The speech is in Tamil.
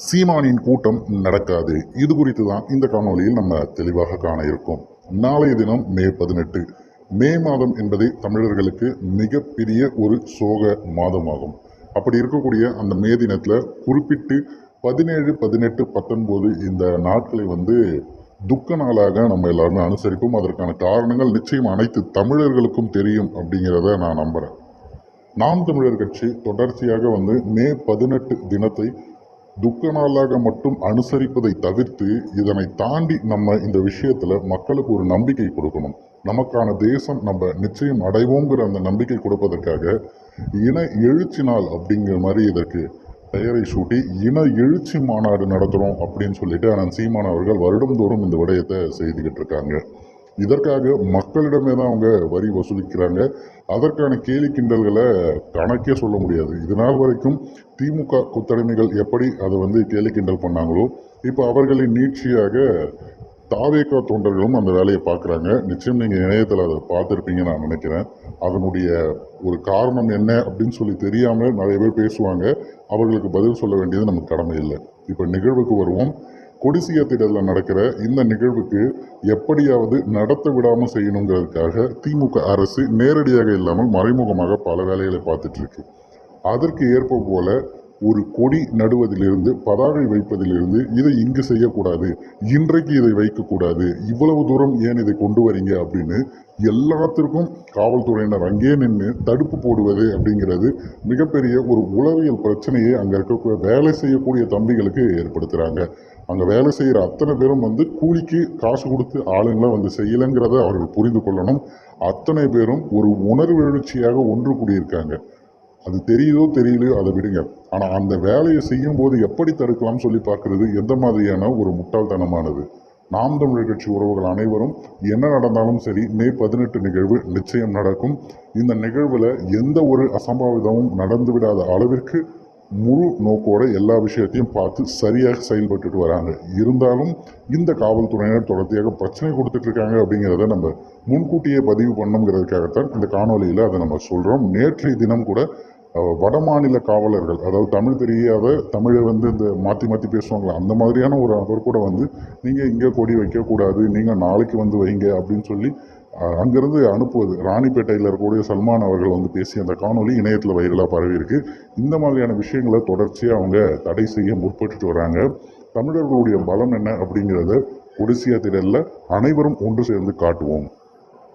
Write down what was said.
சீமானின் கூட்டம் நடக்காது. இது குறித்து தான் இந்த காணொலியில் நம்ம தெளிவாக காண இருக்கோம். நாளைய தினம் மே 18. மே மாதம் என்பது தமிழர்களுக்கு மிகப்பெரிய ஒரு சோக மாதமாகும். அப்படி இருக்கக்கூடிய அந்த மே தினத்தில் குறிப்பிட்டு 17, 18, 19 இந்த நாட்களை துக்க நாளாக நம்ம எல்லாருமே அனுசரிப்போம். அதற்கான காரணங்கள் நிச்சயம் அனைத்து தமிழர்களுக்கும் தெரியும் அப்படிங்கிறத நான் நம்புகிறேன். நாம் தமிழர் கட்சி தொடர்ச்சியாக மே 18 தினத்தை துக்க நாளாக மட்டும் அனுசரிப்பதை தவிர்த்து இதனை தாண்டி நம்ம இந்த விஷயத்துல மக்களுக்கு ஒரு நம்பிக்கை கொடுக்கணும். நமக்கான தேசம் நம்ம நிச்சயம் அடைவோங்கிற அந்த நம்பிக்கை கொடுப்பதற்காக இன எழுச்சி நாள் அப்படிங்கிற மாதிரி இதற்கு பெயரை சூட்டி இன எழுச்சி மாநாடு நடத்துகிறோம் அப்படின்னு சொல்லிட்டு அண்ணன் சீமான் அவர்கள் வருடந்தோறும் இந்த விடயத்தை செய்துக்கிட்டு இருக்காங்க. இதற்காக மக்களிடமே தான் அவங்க வரி வசூலிக்கிறாங்க. அதற்கான கேலி கிண்டல்களை கணக்கே சொல்ல முடியாது. இதனால் வரைக்கும் திமுக கொத்தடிமைகள் எப்படி அதை கேலி கிண்டல் பண்ணாங்களோ இப்போ அவர்களின் நீட்சியாக தாவேகா தொண்டர்களும் அந்த வேலையை பார்க்குறாங்க. நிச்சயம் நீங்கள் இணையத்தில் அதை பார்த்துருப்பீங்கன்னு நான் நினைக்கிறேன். அதனுடைய ஒரு காரணம் என்ன அப்படின்னு சொல்லி தெரியாமல் நிறைய பேர் பேசுவாங்க. அவர்களுக்கு பதில் சொல்ல வேண்டியது நமக்கு கடமை இல்லை. இப்போ நிகழ்வுக்கு வருவோம். கொடிசியா திடலில் நடக்கிற இந்த நிகழ்வுக்கு எப்படியாவது நடத்த விடாமல் செய்யணுங்கிறதுக்காக திமுக அரசு நேரடியாக இல்லாமல் மறைமுகமாக பல வேலைகளை பார்த்துட்டு இருக்கு. அதற்கு ஏற்ப போல ஒரு கொடி நடுவதிலிருந்து பதாகை வைப்பதிலிருந்து இதை இங்கு செய்யக்கூடாது, இன்றைக்கு இதை வைக்கக்கூடாது, இவ்வளவு தூரம் ஏன் இதை கொண்டு வரீங்க அப்படின்னு எல்லாத்திற்கும் காவல்துறையினர் அங்கே நின்று தடுப்பு போடுவது அப்படிங்கிறது மிகப்பெரிய ஒரு உளவியல் பிரச்சனையை அங்கே இருக்க வேலை செய்யக்கூடிய தம்பிகளுக்கு ஏற்படுத்துகிறாங்க. அங்கே வேலை செய்கிற அத்தனை பேரும் கூலிக்கு காசு கொடுத்து ஆளுங்களை செய்யலைங்கிறத அவர்கள் புரிந்து கொள்ளணும். அத்தனை பேரும் ஒரு உணர்வு எழுச்சியாக ஒன்று கூடியிருக்காங்க. அது தெரியுதோ தெரியலையோ அதை விடுங்க. ஆனால் அந்த வேலையை செய்யும் போது எப்படி தடுக்கலாம்னு சொல்லி பார்க்கறது எந்த மாதிரியான ஒரு முட்டாள்தனமானது. நாம் தமிழர் கட்சி உறவுகள் அனைவரும் என்ன நடந்தாலும் சரி மே 18 நிகழ்வு நிச்சயம் நடக்கும். இந்த நிகழ்வில் எந்த ஒரு அசம்பாவிதமும் நடந்துவிடாத அளவிற்கு முழு நோக்கோட எல்லா விஷயத்தையும் பார்த்து சரியாக செயல்பட்டு வராங்க. இருந்தாலும் இந்த காவல்துறையினர் தொடர்ச்சியாக பிரச்சனை கொடுத்துட்டு இருக்காங்க அப்படிங்கிறத நம்ம முன்கூட்டியே பதிவு பண்ணணுங்கிறதுக்காகத்தான் இந்த காணொலியில் அதை நம்ம சொல்கிறோம். நேற்றைய தினம் கூட வடமாநில காவலர்கள், அதாவது தமிழ் தெரியாத தமிழை இந்த மாற்றி பேசுவாங்களா அந்த மாதிரியான ஒரு அவர் கூட நீங்கள் இங்கே கொடி வைக்கக்கூடாது, நீங்கள் நாளைக்கு வைங்க அப்படின்னு சொல்லி அங்கேருந்து அனுப்புவது. ராணிப்பேட்டையில் இருக்கக்கூடிய சல்மான் அவர்கள் பேசிய அந்த காணொலி இணையத்தில் வைரலாக பரவி இருக்கு. இந்த மாதிரியான விஷயங்களை தொடர்ச்சியாக அவங்க தடை செய்ய முற்பட்டு வராங்க. தமிழர்களுடைய பலம் என்ன அப்படிங்கிறத கொடிசியா திடலில் அனைவரும் ஒன்று சேர்ந்து காட்டுவோம்.